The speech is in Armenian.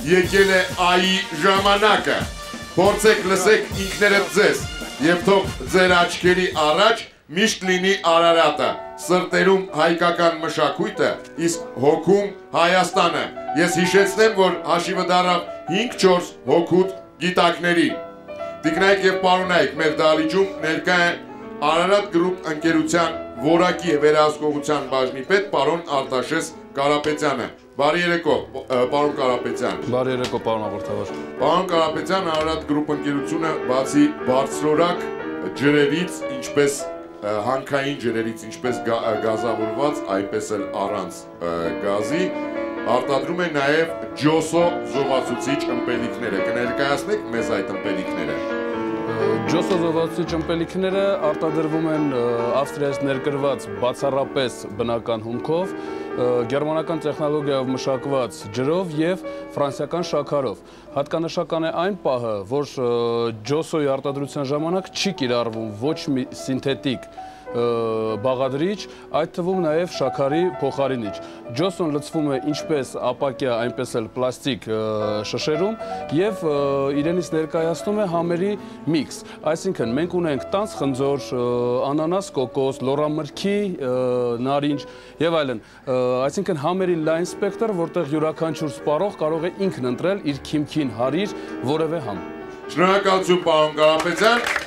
եկել է այի ժամանակը։ Փորձեք լսեք ինքներդ ձեզ եւ թող ձեր աչքերի առաջ միշտ լինի Արարատը, սրտերում հայկական մշակույթը, իսկ հոգում Հայաստանը։ Ես հիշեցնեմ, որ հաշիվը դարավ 5-4 հոգուտ գիտակների։ Տիկնայք եւ պարոնայք, մեր դահլիճում ներկա է Արարատ գրուպ ընկերության որակի վերահսկողության բաժնի պետ պարոն Արտաշես Կարապետյանը։ Բարի երեկո, պարոն Կարապետյան։ Բարի երեկո, պարոն հաղորդավար։ Պարոն Կարապետյան, Արարատ գրուպ ընկերությունը բացի բարձրորակ ջրերից, ինչպես հանքային ջրերից, ինչպես գազավորված, այնպես էլ առանց գազի, արտադրում է նաև ջոսո զովացուցիչ ըմպելիքները։ Կներկայացնեք մեզ այդ ըմպելիքները։ Ջոսո զովացուցիչ ըմպելիքները արտադրվում են Ավստրիայից ներկրված բացառապես բնական հումքով, գերմանական տեխնոլոգիայով մշակված ջրով եւ ֆրանսիական շաքարով։ Հատկանշական է այն պահը, որ ջոսոյի արտադրության ժամանակ չի կիրառվում ոչ մի սինթետիկ բաղադրիչ, այդ թվում նաև շաքարի փոխարինիչ։ Ջոսոն լցվում է ինչպես ապակյա, այնպես էլ պլաստիկ շշերում եւ իրենից ներկայացնում է համերի միքս։ Այսինքն մենք ունենք տանց խնձոր, անանաս, կոկոս, լոռամրգի, նարինջ եւ այլն։ Այսինքն համերի լայն սպեկտր, որտեղ յուրաքանչյուր սպառող կարող է ինքն ընտրել իր քիմքին հարիր որևէ համ։ Շնորհակալություն, պարոն Կարապետյան։